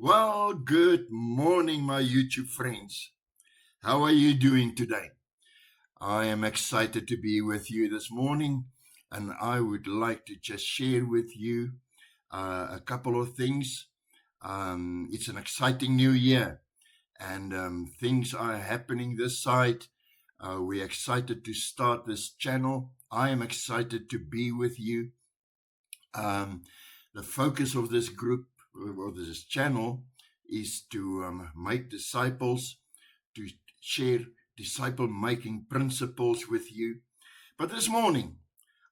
Well, good morning, my YouTube friends. How are you doing today? I am excited to be with you this morning, and I would like to just share with you a couple of things. It's an exciting new year, and things are happening this side. We're excited to start this channel. I am excited to be with you. The focus of this group or this channel is to make disciples, to share disciple making principles with you. But this morning,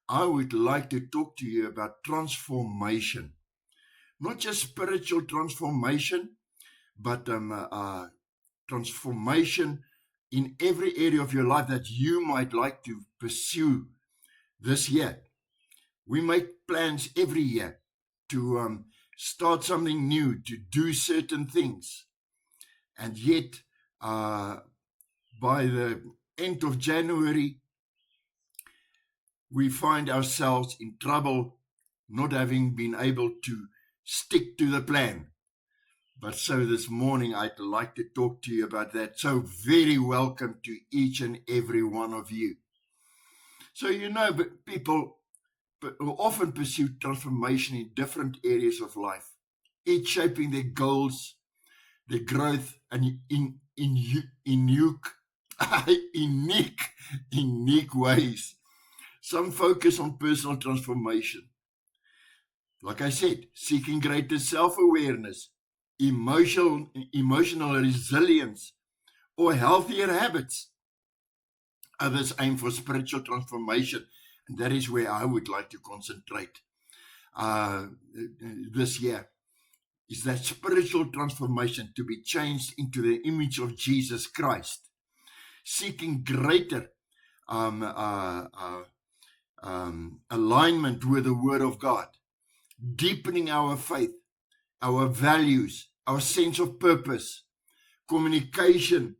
I would like to talk to you about transformation, not just spiritual transformation, but transformation in every area of your life that you might like to pursue this year. We make plans every year to start something new, to do certain things. And yet, by the end of January, we find ourselves in trouble, not having been able to stick to the plan. But so this morning, I'd like to talk to you about that. So very welcome to each and every one of you. So, but people often pursue transformation in different areas of life, each shaping their goals, their growth, and in unique ways. Some focus on personal transformation. Like I said, seeking greater self-awareness, emotional resilience, or healthier habits. Others aim for spiritual transformation, and that is where I would like to concentrate this year, is that spiritual transformation, to be changed into the image of Jesus Christ, seeking greater alignment with the Word of God, deepening our faith, our values, our sense of purpose, communication,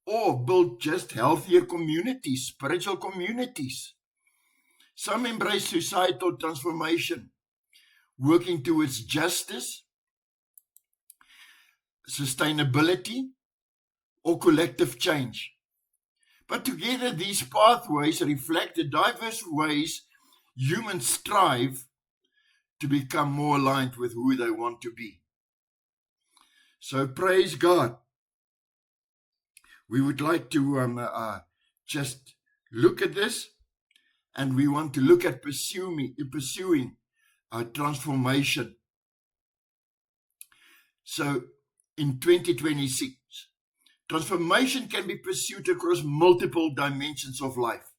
or build just healthier communities, spiritual communities. Some embrace societal transformation, working towards justice, sustainability, or collective change. But together, these pathways reflect the diverse ways humans strive to become more aligned with who they want to be. So praise God. We would like to just look at this, and we want to look at pursuing transformation. So in 2026, transformation can be pursued across multiple dimensions of life.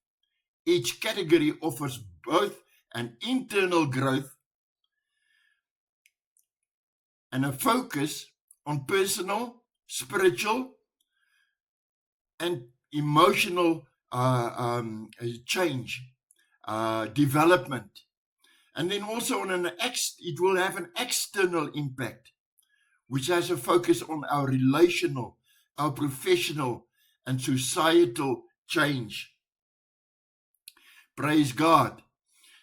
Each category offers both an internal growth and a focus on personal, spiritual, and emotional change, development. And then also it will have an external impact, which has a focus on our relational, our professional, and societal change. Praise God.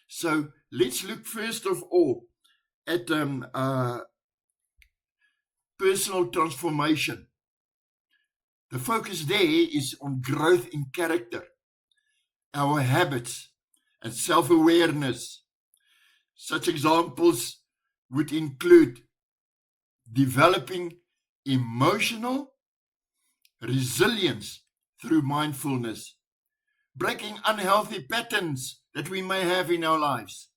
So let's look first of all at personal transformation. The focus there is on growth in character, our habits, and self-awareness. Such examples would include developing emotional resilience through mindfulness, breaking unhealthy patterns that we may have in our lives,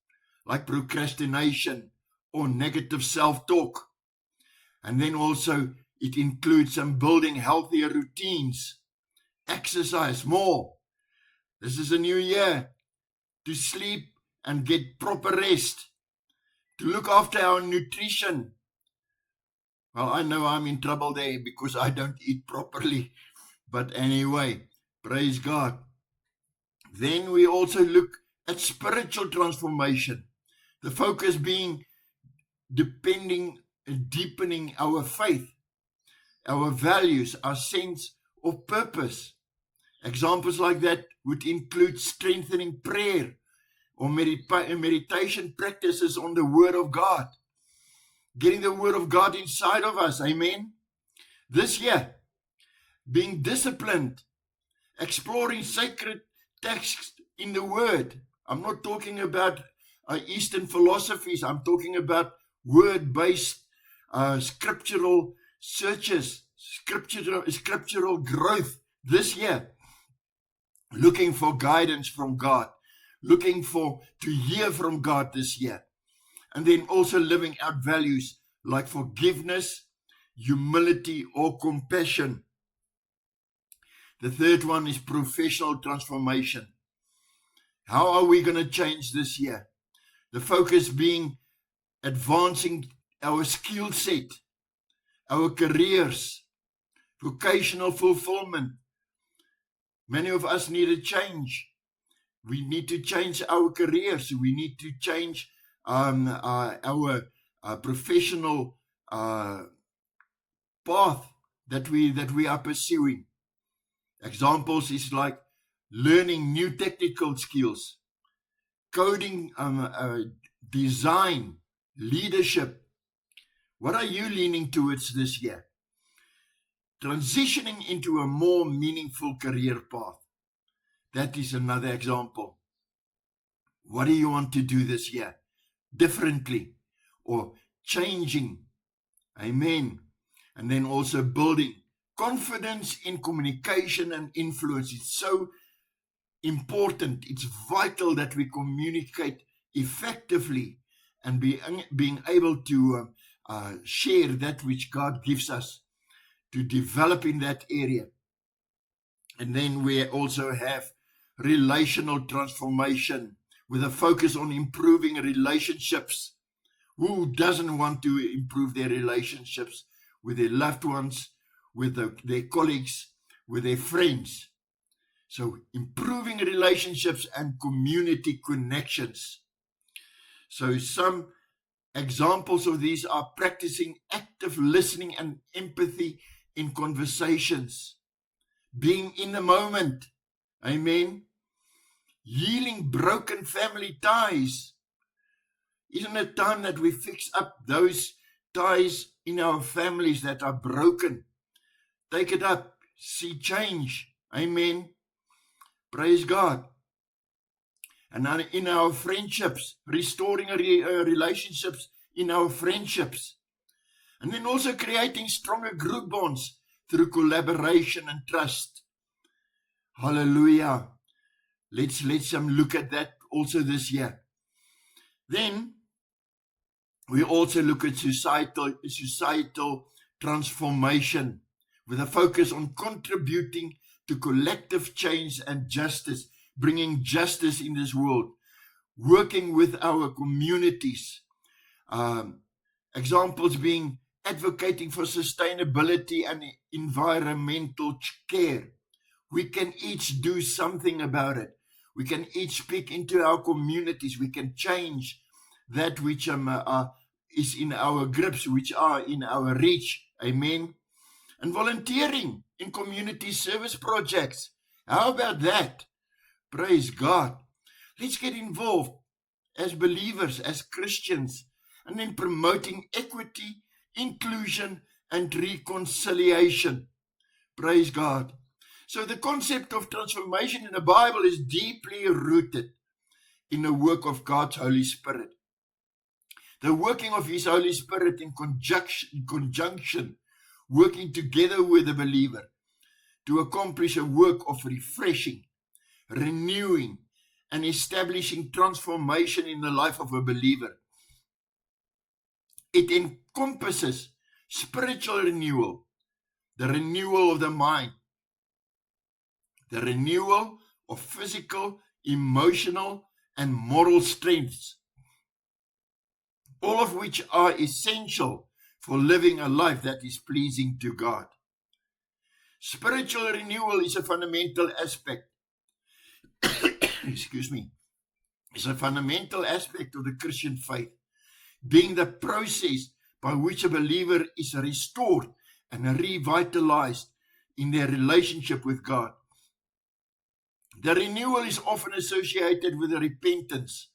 like procrastination or negative self-talk. And then also it includes some building healthier routines, exercise more. This is a new year, to sleep and get proper rest, to look after our nutrition. Well, I know I'm in trouble there because I don't eat properly. But anyway, praise God. Then we also look at spiritual transformation. The focus being deepening our faith, our values, our sense of purpose. Examples like that would include strengthening prayer or meditation practices on the Word of God, getting the Word of God inside of us. Amen. This year, being disciplined, exploring sacred texts in the Word. I'm not talking about Eastern philosophies. I'm talking about word-based scriptural searches, scriptural growth this year. Looking for guidance from God, looking to hear from God this year. And then also living out values like forgiveness, humility, or compassion. The third one is professional transformation. How are we going to change this year? The focus being advancing our skill set, our careers, vocational fulfillment. Many of us need a change. We need to change our careers. We need to change our professional path that we are pursuing. Examples is like learning new technical skills, coding, design, leadership. What are you leaning towards this year? Transitioning into a more meaningful career path. That is another example. What do you want to do this year? Differently or changing. Amen. And then also building confidence in communication and influence. It's so important. It's vital that we communicate effectively and being able to share that which God gives us to develop in that area. And then we also have relational transformation with a focus on improving relationships. Who doesn't want to improve their relationships with their loved ones, with their colleagues, with their friends? So improving relationships and community connections. So some examples of these are practicing active listening and empathy in conversations, being in the moment. Amen. Healing broken family ties. Isn't it time that we fix up those ties in our families that are broken? Take it up, see change. Amen. Praise God. And in our friendships, restoring relationships in our friendships. And then also creating stronger group bonds through collaboration and trust. Hallelujah. Let's look at that also this year. Then we also look at societal transformation with a focus on contributing to collective change and justice, bringing justice in this world, working with our communities. Examples being advocating for sustainability and environmental care. We can each do something about it. We can each speak into our communities. We can change that which is in our grips, which are in our reach. Amen. And volunteering in community service projects. How about that? Praise God. Let's get involved as believers, as Christians, and then promoting equity, inclusion, and reconciliation. Praise God. So the concept of transformation in the Bible is deeply rooted in the work of God's Holy Spirit. The working of His Holy Spirit in conjunction, working together with the believer to accomplish a work of refreshing, renewing, and establishing transformation in the life of a believer. It encompasses spiritual renewal, the renewal of the mind, the renewal of physical, emotional, and moral strengths, all of which are essential for living a life that is pleasing to God. Spiritual renewal is a fundamental aspect. Excuse me. It's a fundamental aspect of the Christian faith, being the process by which a believer is restored and revitalized in their relationship with God. The renewal is often associated with the repentance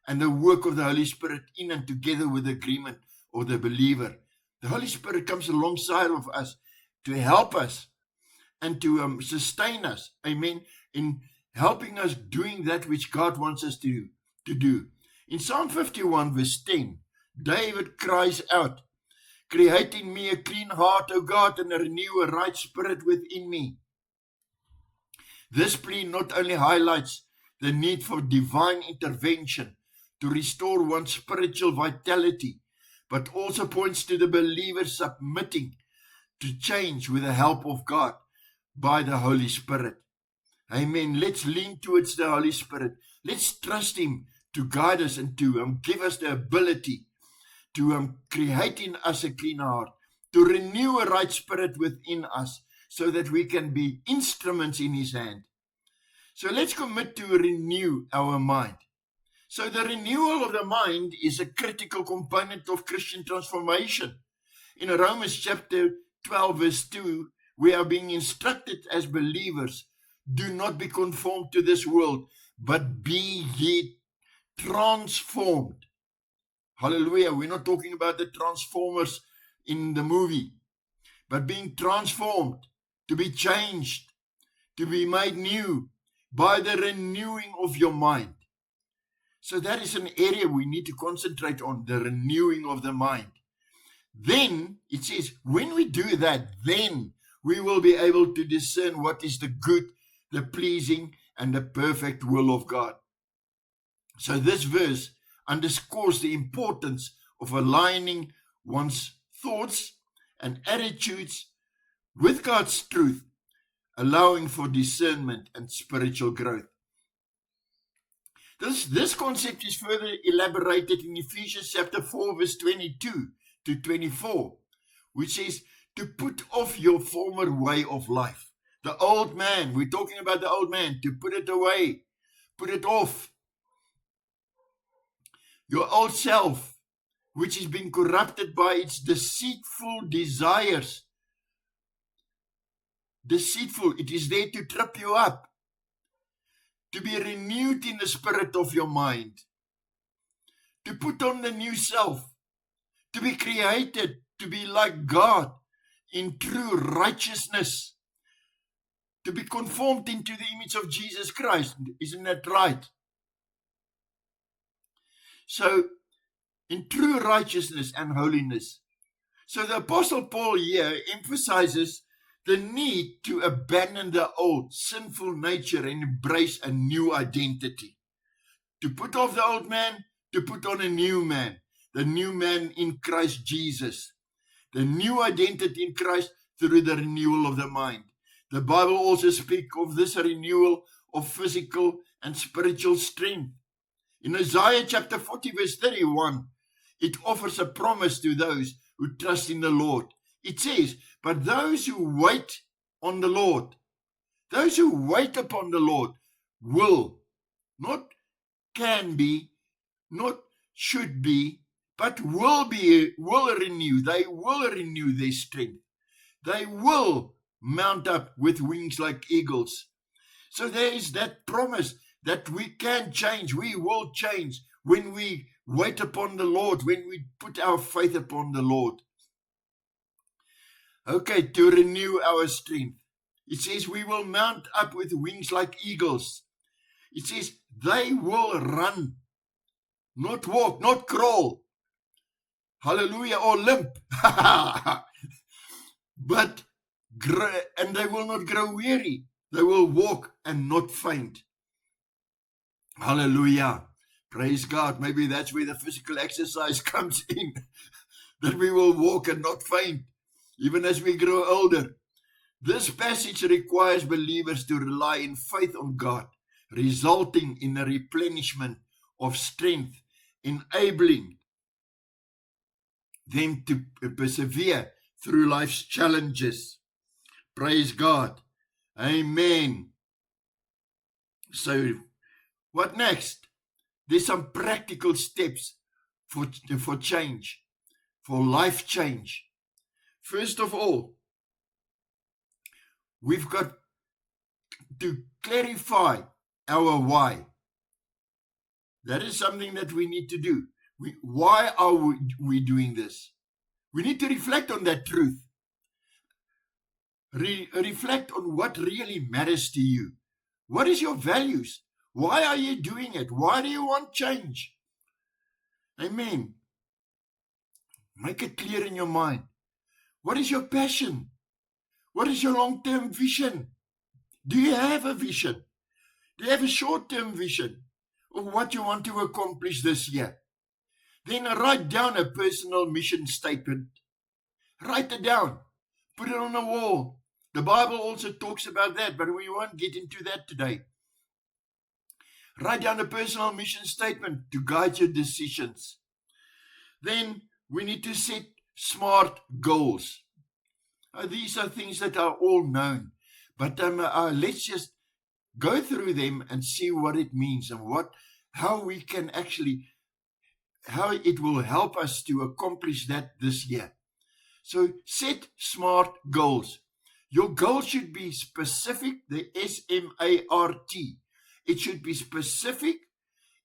and the work of the Holy Spirit in and together with the agreement or the believer. The Holy Spirit comes alongside of us to help us and to sustain us, amen, in helping us doing that which God wants us to do. In Psalm 51 verse 10, David cries out, "Create in me a clean heart, O God, and renew a right spirit within me." This plea not only highlights the need for divine intervention to restore one's spiritual vitality, but also points to the believer submitting to change with the help of God by the Holy Spirit. Amen. Let's lean towards the Holy Spirit. Let's trust Him to guide us and to give us the ability to create in us a clean heart, to renew a right spirit within us, so that we can be instruments in His hand. So let's commit to renew our mind. So the renewal of the mind is a critical component of Christian transformation. In Romans chapter 12 verse 2, we are being instructed as believers, do not be conformed to this world, but be ye transformed. Hallelujah. We're not talking about the Transformers in the movie, but being transformed, to be changed, to be made new by the renewing of your mind. So that is an area we need to concentrate on, the renewing of the mind. Then it says, when we do that, then we will be able to discern what is the good, the pleasing, and the perfect will of God. So this verse underscores the importance of aligning one's thoughts and attitudes with God's truth, allowing for discernment and spiritual growth. This concept is further elaborated in Ephesians chapter 4 verse 22 to 24, which says to put off your former way of life. The old man, we're talking about the old man, to put it away, put it off. Your old self, which is being corrupted by its deceitful desires. Deceitful, it is there to trip you up. To be renewed in the spirit of your mind. To put on the new self. To be created to be like God in true righteousness. To be conformed into the image of Jesus Christ. Isn't that right? So, in true righteousness and holiness. So the Apostle Paul here emphasizes the need to abandon the old sinful nature and embrace a new identity. To put off the old man, to put on a new man. The new man in Christ Jesus. The new identity in Christ through the renewal of the mind. The Bible also speaks of this renewal of physical and spiritual strength. In Isaiah chapter 40 verse 31, it offers a promise to those who trust in the Lord. It says, but those who wait on the Lord, those who wait upon the Lord will, not can be, not should be, but will renew. They will renew their strength. They will mount up with wings like eagles. So there is that promise that we can change. We will change when we wait upon the Lord, when we put our faith upon the Lord. Okay, to renew our strength. It says we will mount up with wings like eagles. It says they will run, not walk, not crawl. Hallelujah, or limp. But and they will not grow weary. They will walk and not faint. Hallelujah. Praise God. Maybe that's where the physical exercise comes in. That we will walk and not faint, even as we grow older. This passage requires believers to rely in faith on God, resulting in a replenishment of strength, enabling them to persevere through life's challenges. Praise God. Amen. So, what next? There's some practical steps for change, for life change. First of all, we've got to clarify our why. That is something that we need to do. Why are we doing this? We need to reflect on that truth. Reflect on what really matters to you. What is your values? Why are you doing it? Why do you want change? Amen. Make it clear in your mind. What is your passion? What is your long-term vision? Do you have a vision? Do you have a short-term vision of what you want to accomplish this year? Then write down a personal mission statement. Write it down. Put it on the wall. The Bible also talks about that, but we won't get into that today. Write down a personal mission statement to guide your decisions. Then we need to set SMART goals. These are things that are all known, but let's just go through them and see what it means and how we can actually, how it will help us to accomplish that this year. So set SMART goals. Your goal should be specific, the SMART. It should be specific,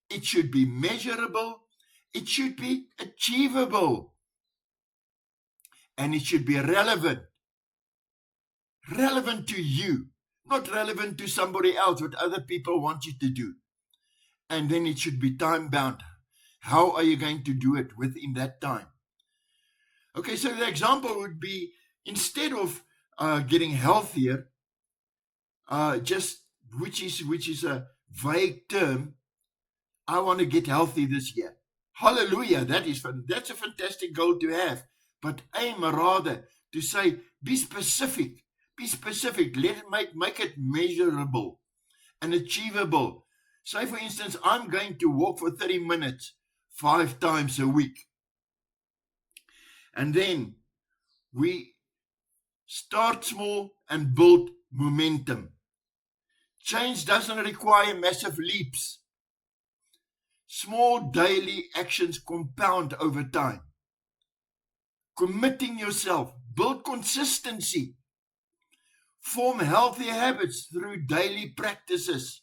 it should be measurable, it should be achievable, and it should be relevant. Relevant to you, not relevant to somebody else, what other people want you to do. And then it should be time-bound. How are you going to do it within that time? Okay, so the example would be, instead of getting healthier, which is a vague term, I want to get healthy this year. Hallelujah, that's a fantastic goal to have. But aim rather to say, be specific. Be specific. Let it make it measurable and achievable. Say, for instance, I'm going to walk for 30 minutes 5 times a week. And then we start small and build momentum. Change doesn't require massive leaps. Small daily actions compound over time. Committing yourself, build consistency. Form healthy habits through daily practices.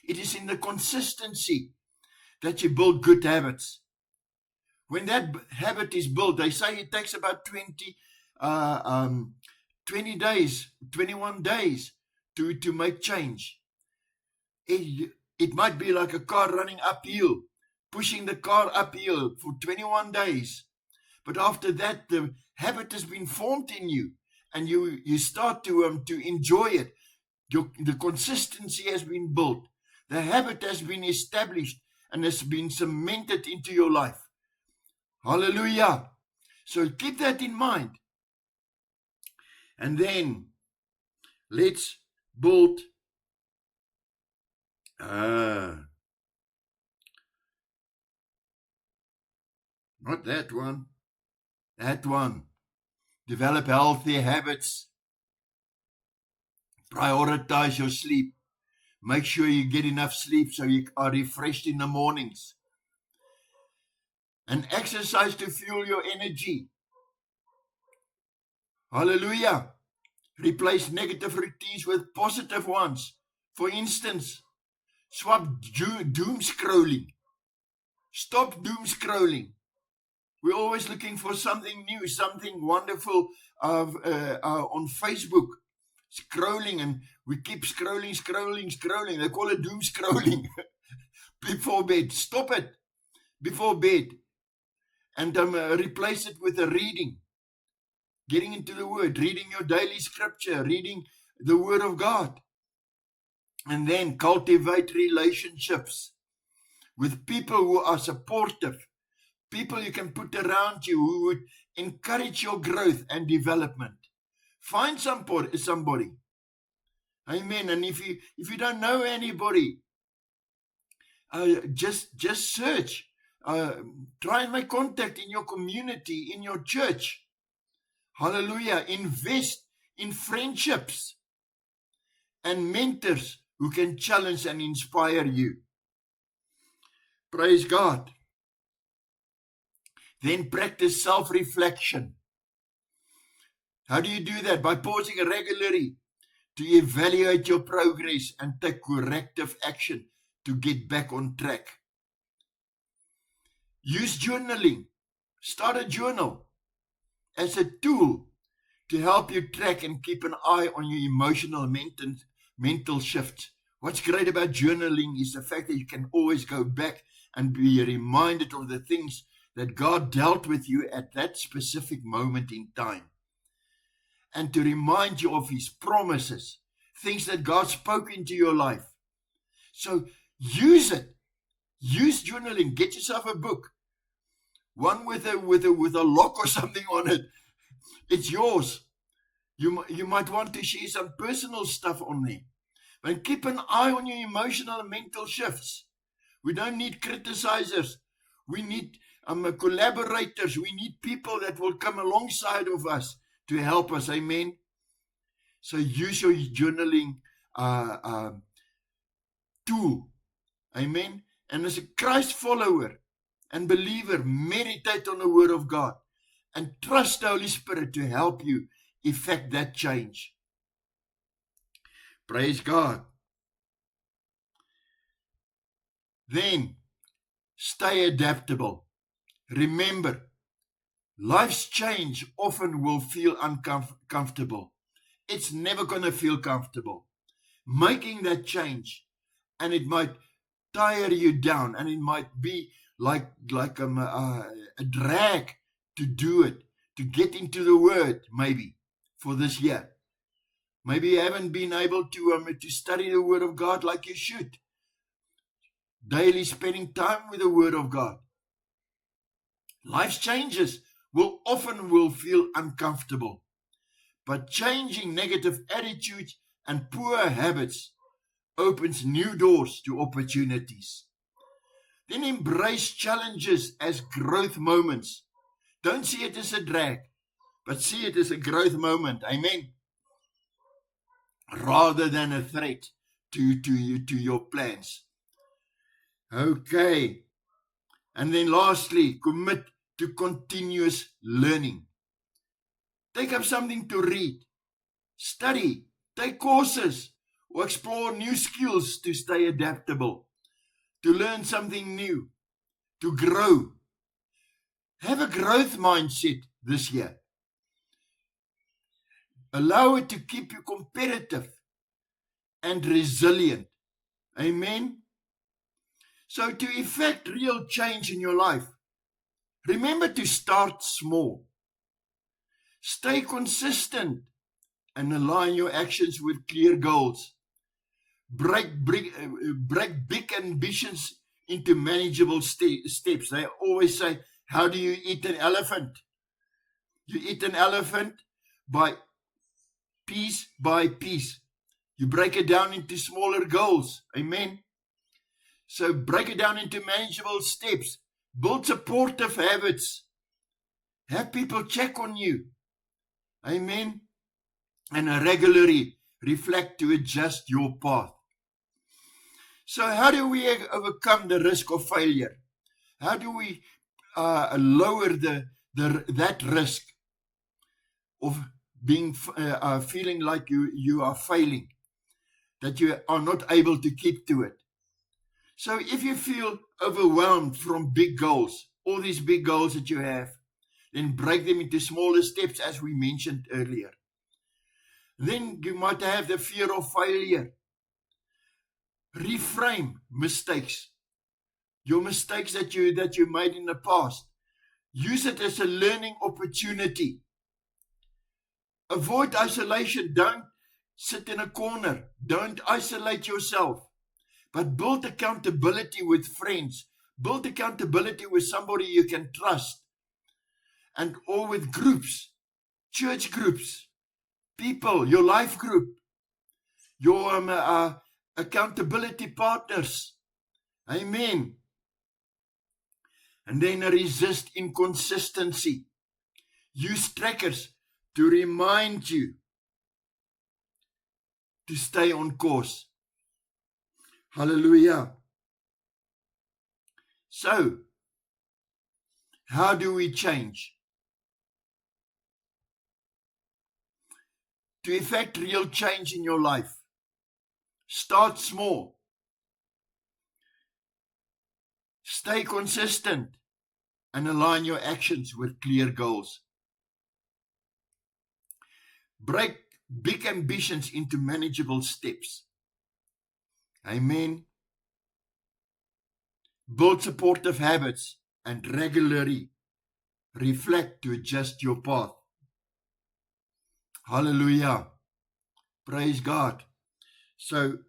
It is in the consistency that you build good habits. When that habit is built, they say it takes about 21 days to make change. It might be like a car running uphill, pushing the car uphill for 21 days. But after that, the habit has been formed in you, and you start to enjoy it. The consistency has been built. The habit has been established and has been cemented into your life. Hallelujah. So keep that in mind. And then let's build not that one. That one. Develop healthy habits. Prioritize your sleep. Make sure you get enough sleep so you are refreshed in the mornings. And exercise to fuel your energy. Hallelujah. Replace negative routines with positive ones. For instance, swap doom scrolling. Stop doom scrolling. We're always looking for something new, something wonderful on Facebook. Scrolling, and we keep scrolling. They call it doom scrolling. Before bed. Stop it before bed. And replace it with a reading. Getting into the Word, reading your daily scripture, reading the Word of God. And then cultivate relationships with people who are supportive. People you can put around you who would encourage your growth and development. Find somebody. Amen. And if you don't know anybody, just search. Try and make contact in your community, in your church. Hallelujah. Invest in friendships and mentors who can challenge and inspire you. Praise God. Then practice self-reflection. How do you do that? By pausing regularly to evaluate your progress and take corrective action to get back on track. Use journaling. Start a journal as a tool to help you track and keep an eye on your emotional mental shifts. What's great about journaling is the fact that you can always go back and be reminded of the things that God dealt with you at that specific moment in time. And to remind you of His promises, things that God spoke into your life. So use it. Use journaling. Get yourself a book. One with a lock or something on it. It's yours. You might want to share some personal stuff on there. But keep an eye on your emotional and mental shifts. We don't need criticizers. We need collaborators. We need people that will come alongside of us to help us. Amen. So use your journaling tool. Amen. And as a Christ follower and believer, meditate on the Word of God and trust the Holy Spirit to help you effect that change. Praise God. Then, stay adaptable. Remember, life's change often will feel uncomfortable. It's never going to feel comfortable. Making that change, and it might tire you down, and it might be like a drag to do it, to get into the Word, maybe, for this year. Maybe you haven't been able to study the Word of God like you should. Daily spending time with the Word of God. Life's changes will often feel uncomfortable, but changing negative attitudes and poor habits opens new doors to opportunities. Then embrace challenges as growth moments. Don't see it as a drag, but see it as a growth moment. Amen. Rather than a threat to your plans. Okay. And then lastly, commit to continuous learning. Take up something to read, study, take courses, or explore new skills to stay adaptable, to learn something new, to grow. Have a growth mindset this year. Allow it to keep you competitive and resilient. Amen. So to effect real change in your life, remember to start small. Stay consistent and align your actions with clear goals. Break big ambitions into manageable steps. They always say, how do you eat an elephant? You eat an elephant by piece by piece. You break it down into smaller goals. Amen. So break it down into manageable steps. Build supportive habits. Have people check on you. Amen. And regularly reflect to adjust your path. So how do we overcome the risk of failure? How do we lower that risk of being feeling like you are failing, that you are not able to keep to it? So if you feel overwhelmed from big goals, all these big goals that you have, then break them into smaller steps, as we mentioned earlier. Then you might have the fear of failure. Reframe mistakes. Your mistakes that you made in the past. Use it as a learning opportunity. Avoid isolation. Don't sit in a corner. Don't isolate yourself. But build accountability with friends. Build accountability with somebody you can trust. And or with groups, church groups, people, your life group, your accountability partners. Amen. And then resist inconsistency. Use trackers to remind you to stay on course. Hallelujah. So, how do we change? To effect real change in your life, start small. Stay consistent. and align your actions with clear goals. Break big ambitions into manageable steps. Amen. Build supportive habits and regularly reflect to adjust your path. Hallelujah. Praise God. So,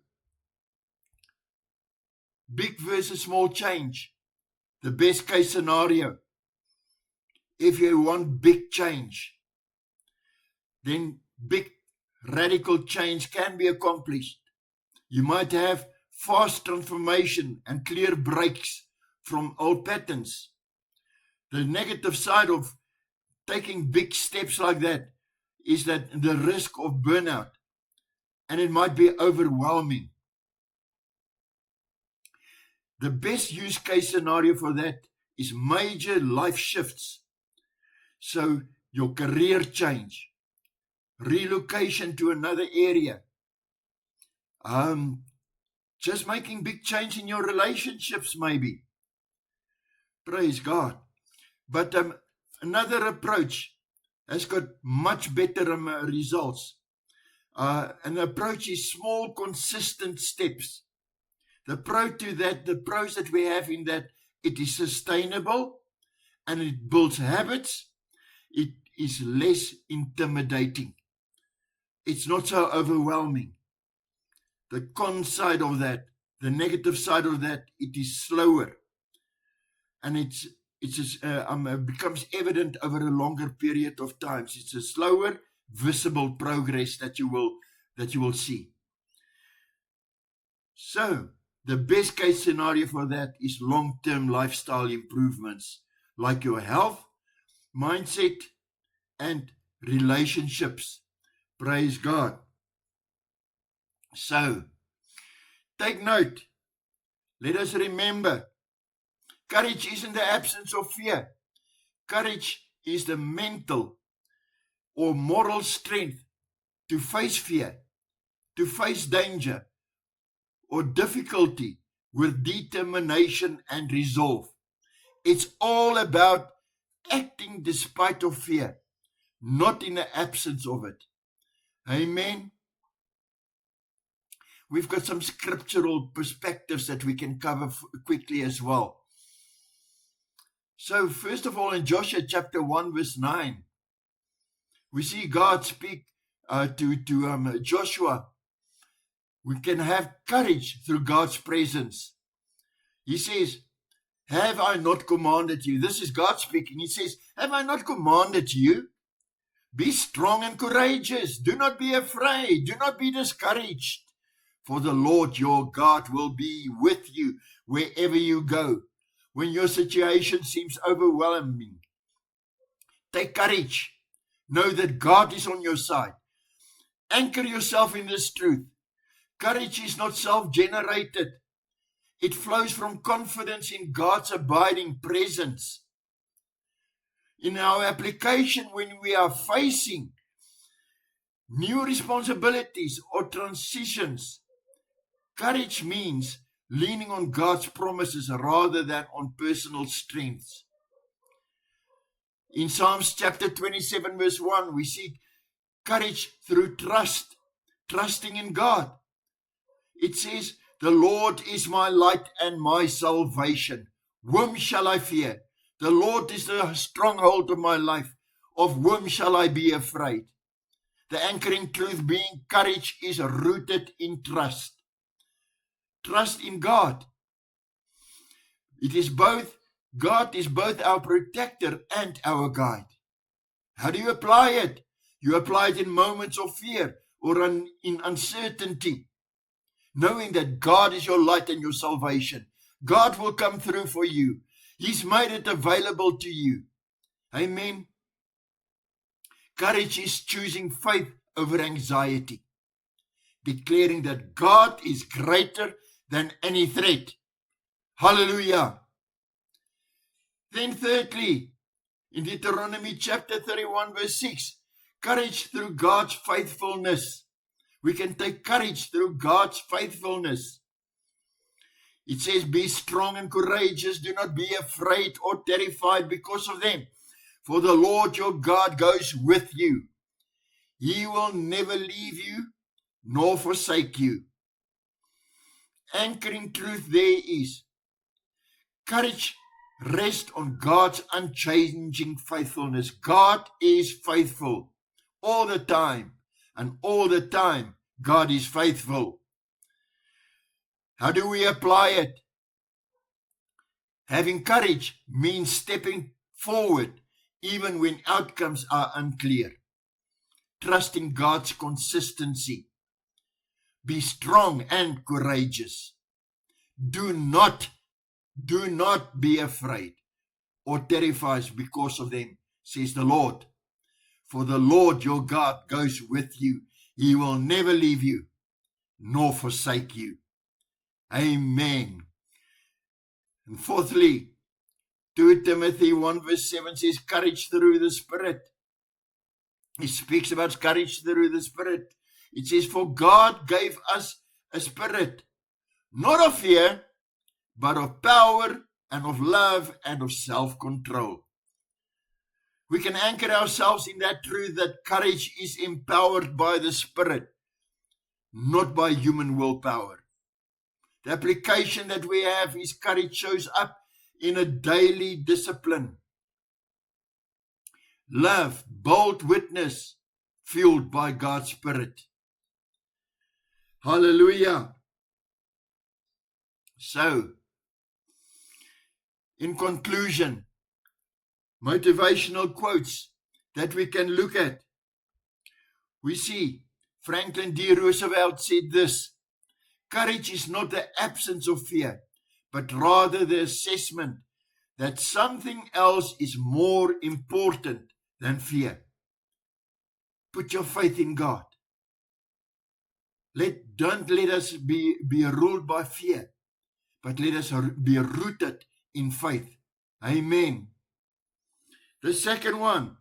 big versus small change. The best case scenario. If you want big change, then big radical change can be accomplished. You might have fast transformation and clear breaks from old patterns. The negative side of taking big steps like that is that the risk of burnout, and it might be overwhelming. The best use case scenario for that is major life shifts. So your career change, relocation to another area, just making big change in your relationships maybe. Praise God. But another approach has got much better results. And the approach is small, consistent steps. The pros that we have in that, it is sustainable and it builds habits. It is less intimidating. It's not so overwhelming. The con side of that, the negative side of that, it is slower. And it becomes evident over a longer period of time. It's a slower, visible progress that you will see. So, the best case scenario for that is long-term lifestyle improvements, like your health, mindset, and relationships. Praise God. So, take note. Let us remember, courage isn't the absence of fear. Courage is the mental or moral strength to face fear, to face danger or difficulty with determination and resolve. It's all about acting despite of fear, not in the absence of it. Amen. We've got some scriptural perspectives that we can cover quickly as well. So, first of all, in Joshua chapter 1, verse 9, we see God speak to Joshua. We can have courage through God's presence. He says, have I not commanded you? This is God speaking. He says, have I not commanded you? Be strong and courageous. Do not be afraid. Do not be discouraged. For the Lord your God will be with you wherever you go. When your situation seems overwhelming, take courage. Know that God is on your side. Anchor yourself in this truth. Courage is not self-generated. It flows from confidence in God's abiding presence. In our application, when we are facing new responsibilities or transitions, courage means leaning on God's promises rather than on personal strengths. In Psalms chapter 27, verse 1, we see courage through trust, trusting in God. It says, the Lord is my light and my salvation. Whom shall I fear? The Lord is the stronghold of my life. Of whom shall I be afraid? The anchoring truth being courage is rooted in trust. Trust in God. It is both, God is both our protector and our guide. How do you apply it? You apply it in moments of fear or in uncertainty, knowing that God is your light and your salvation. God will come through for you. He's made it available to you. Amen. Courage is choosing faith over anxiety, declaring that God is greater than any threat. Hallelujah. Then thirdly, in Deuteronomy chapter 31 verse 6, courage through God's faithfulness. We can take courage through God's faithfulness. It says, be strong and courageous. Do not be afraid or terrified because of them. For the Lord your God goes with you. He will never leave you nor forsake you. Anchoring truth there is courage rests on God's unchanging faithfulness. God is faithful all the time, and all the time God is faithful. How do we apply it? Having courage means stepping forward even when outcomes are unclear. Trusting God's consistency. Be strong and courageous. Do not be afraid or terrified because of them, says the Lord. For the Lord your God goes with you. He will never leave you nor forsake you. Amen. And fourthly, 2 Timothy 1 verse 7 says, courage through the Spirit. He speaks about courage through the Spirit. It says, for God gave us a spirit, not of fear, but of power and of love and of self-control. We can anchor ourselves in that truth that courage is empowered by the Spirit, not by human willpower. The application that we have is courage shows up in a daily discipline. Love, bold witness, fueled by God's Spirit. Hallelujah. So, in conclusion, motivational quotes that we can look at. We see Franklin D. Roosevelt said this, courage is not the absence of fear, but rather the assessment that something else is more important than fear. Put your faith in God. Don't let us be ruled by fear, but let us be rooted in faith. Amen. The second one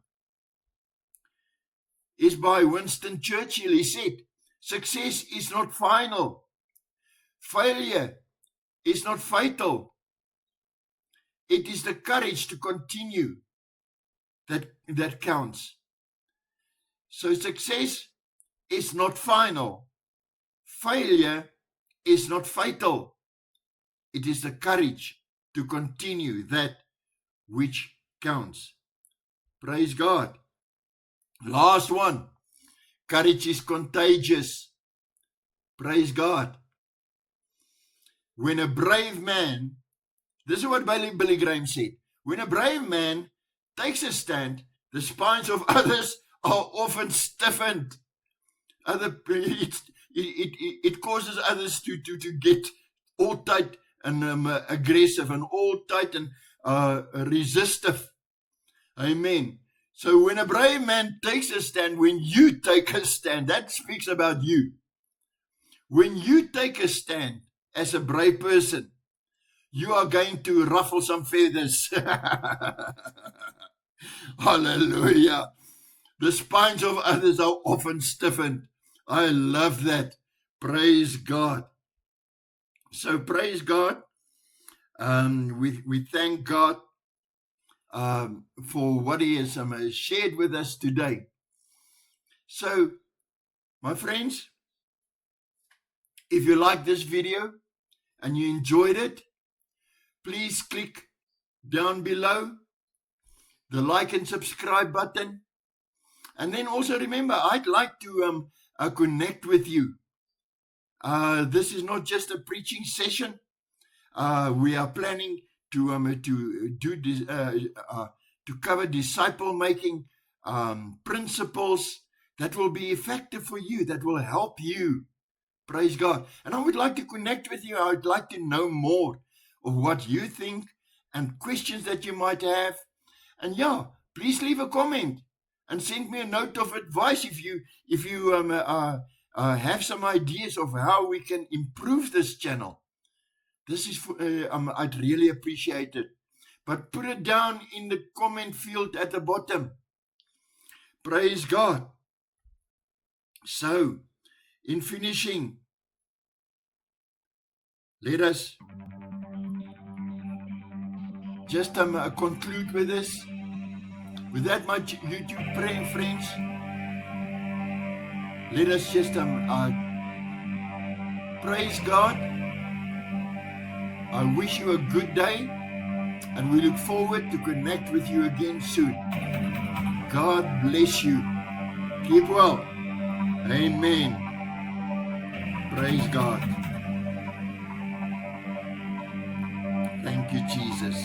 is by Winston Churchill. He said, success is not final. Failure is not fatal. It is the courage to continue that counts. So success is not final. Failure is not fatal. It is the courage to continue that which counts. Praise God. Last one. Courage is contagious. Praise God. When a brave man, this is what Billy Graham said, when a brave man takes a stand, the spines of others are often stiffened. It causes others to get all tight and aggressive and all tight and resistive. Amen. So when a brave man takes a stand, when you take a stand, that speaks about you. When you take a stand as a brave person, you are going to ruffle some feathers. Hallelujah. The spines of others are often stiffened. I love that. Praise God. So praise God. We thank God for what He has shared with us today. So, my friends, if you like this video and you enjoyed it, please click down below the like and subscribe button. And then also remember, I'd like to connect with you. This is not just a preaching session. We are planning to cover disciple making principles that will be effective for you, that will help you. Praise God. And I would like to connect with you. I would like to know more of what you think and questions that you might have. And yeah, please leave a comment and send me a note of advice if you have some ideas of how we can improve this channel. This is I'd really appreciate it. But put it down in the comment field at the bottom. Praise God. So, in finishing, let us just conclude with this. With that, my YouTube praying friends, let us just praise God. I wish you a good day, and we look forward to connect with you again soon. God bless you. Keep well. Amen. Praise God. Thank you, Jesus.